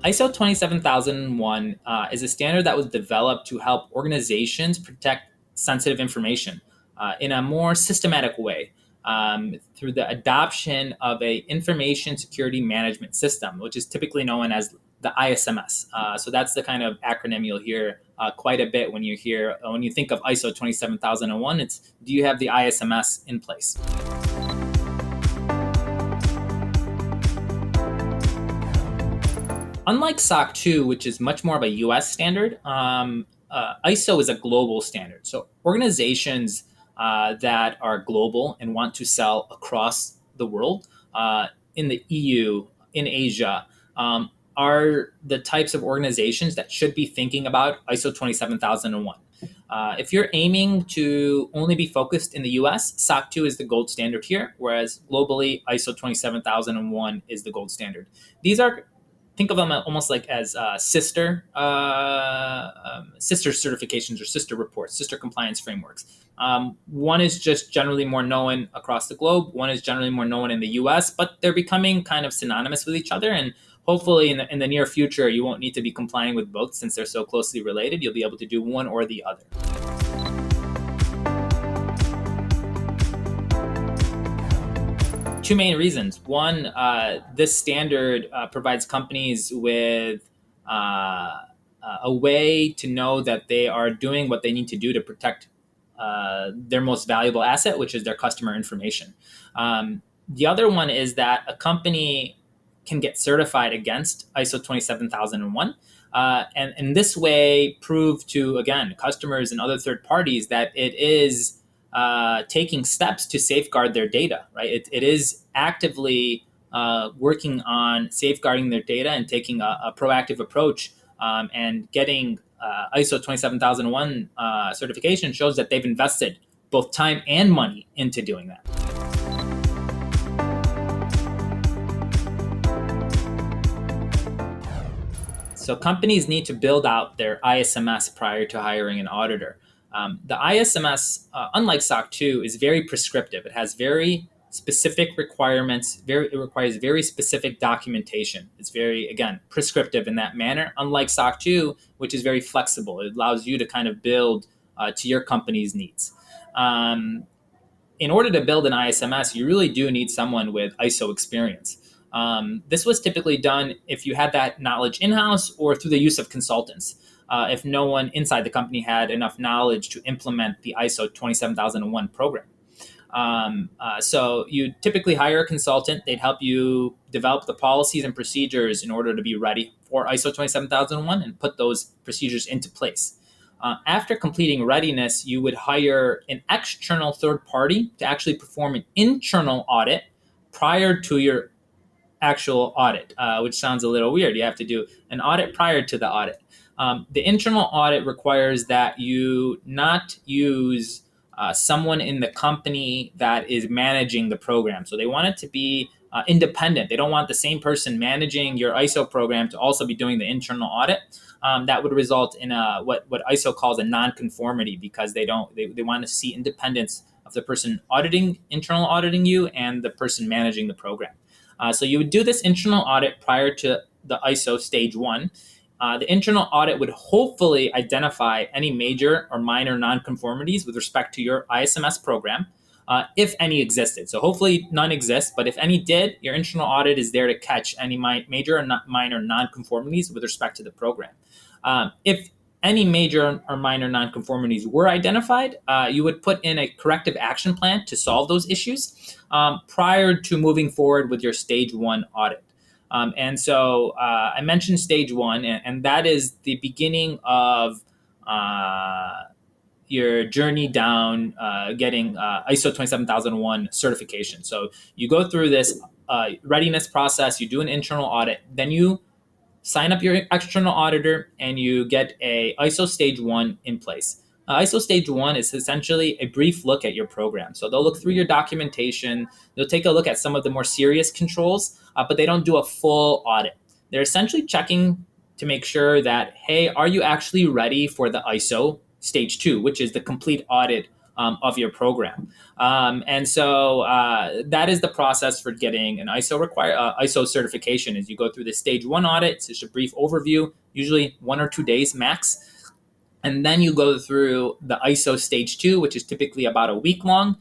ISO 27001 is a standard that was developed to help organizations protect sensitive information in a more systematic way through the adoption of a information security management system, which is typically known as the ISMS. So that's the kind of acronym you'll hear quite a bit when you think of ISO 27001. It's, do you have the ISMS in place? Unlike SOC 2, which is much more of a US standard, ISO is a global standard. So organizations that are global and want to sell across the world, in the EU, in Asia, are the types of organizations that should be thinking about ISO 27001. If you're aiming to only be focused in the US, SOC 2 is the gold standard here, whereas globally, ISO 27001 is the gold standard. These are, think of them almost like as sister certifications or sister reports, sister compliance frameworks. One is just generally more known across the globe. One is generally more known in the US, but they're becoming kind of synonymous with each other. And hopefully in the near future, you won't need to be complying with both since they're so closely related. You'll be able to do one or the other. Two main reasons. One, this standard provides companies with a way to know that they are doing what they need to do to protect their most valuable asset, which is their customer information. The other one is that a company can get certified against ISO 27001, and in this way prove to, again, customers and other third parties that it is taking steps to safeguard their data, right? It is actively working on safeguarding their data and taking a proactive approach, and getting ISO 27001 certification shows that they've invested both time and money into doing that. So companies need to build out their ISMS prior to hiring an auditor. The ISMS, unlike SOC 2, is very prescriptive. It has very specific requirements. It requires very specific documentation. It's very, again, prescriptive in that manner, unlike SOC 2, which is very flexible. It allows you to kind of build to your company's needs. In order to build an ISMS, you really do need someone with ISO experience. This was typically done if you had that knowledge in-house or through the use of consultants. If no one inside the company had enough knowledge to implement the ISO 27001 program. So you typically hire a consultant. They'd help you develop the policies and procedures in order to be ready for ISO 27001 and put those procedures into place. After completing readiness, you would hire an external third party to actually perform an internal audit prior to your actual audit, which sounds a little weird. You have to do an audit prior to the audit. The internal audit requires that you not use someone in the company that is managing the program. So they want it to be independent. They don't want the same person managing your ISO program to also be doing the internal audit. That would result in what ISO calls a non-conformity, because they want to see independence of the person internal auditing you and the person managing the program. So you would do this internal audit prior to the ISO stage 1. The internal audit would hopefully identify any major or minor nonconformities with respect to your ISMS program, if any existed. So hopefully none exist, but if any did, your internal audit is there to catch any major or minor nonconformities with respect to the program. If any major or minor nonconformities were identified, you would put in a corrective action plan to solve those issues prior to moving forward with your stage 1 audit. And so I mentioned stage 1, and that is the beginning of your journey down getting ISO 27001 certification. So you go through this readiness process, you do an internal audit, then you sign up your external auditor, and you get a ISO stage 1 in place. ISO stage 1 is essentially a brief look at your program. So they'll look through your documentation, they'll take a look at some of the more serious controls, but they don't do a full audit. They're essentially checking to make sure that, hey, are you actually ready for the ISO stage 2, which is the complete audit of your program. And so that is the process for getting an ISO certification. Is you go through the stage one audit. It's just a brief overview, usually 1 or 2 days max. And then you go through the ISO stage two, which is typically about a week long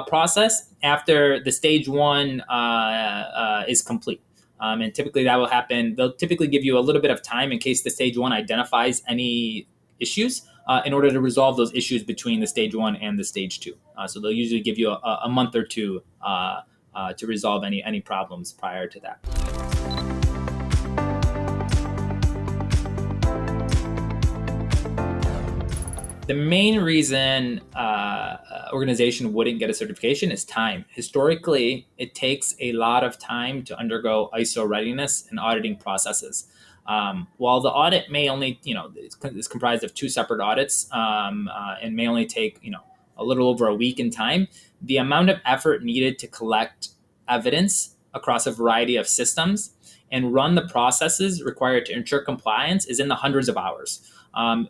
process after the stage one is complete. And typically that will happen. They'll typically give you a little bit of time in case the stage one identifies any issues in order to resolve those issues between the stage one and the stage two. So they'll usually give you a month or two to resolve any problems prior to that. The main reason organization wouldn't get a certification is time. Historically, it takes a lot of time to undergo ISO readiness and auditing processes. While the audit may only, is comprised of 2 separate audits and may only take, a little over a week in time, the amount of effort needed to collect evidence across a variety of systems and run the processes required to ensure compliance is in the hundreds of hours.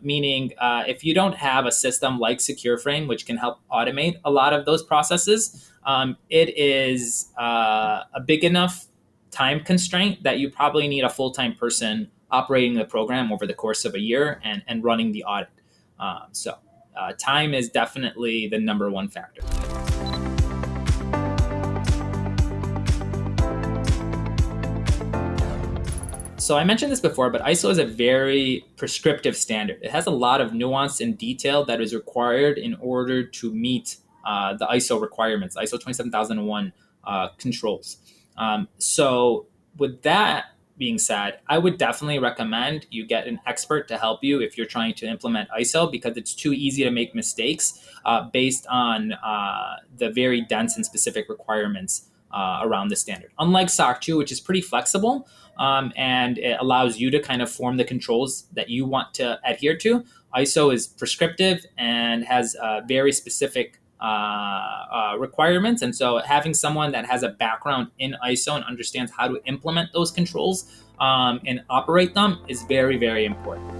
Meaning, if you don't have a system like Secureframe, which can help automate a lot of those processes, it is a big enough time constraint that you probably need a full-time person operating the program over the course of a year and running the audit. So time is definitely the number one factor. So I mentioned this before, but ISO is a very prescriptive standard. It has a lot of nuance and detail that is required in order to meet the ISO requirements, ISO 27001 controls. So with that being said, I would definitely recommend you get an expert to help you if you're trying to implement ISO, because it's too easy to make mistakes based on the very dense and specific requirements around the standard. Unlike SOC 2, which is pretty flexible and it allows you to kind of form the controls that you want to adhere to, ISO is prescriptive and has very specific requirements. And so having someone that has a background in ISO and understands how to implement those controls and operate them is very, very important.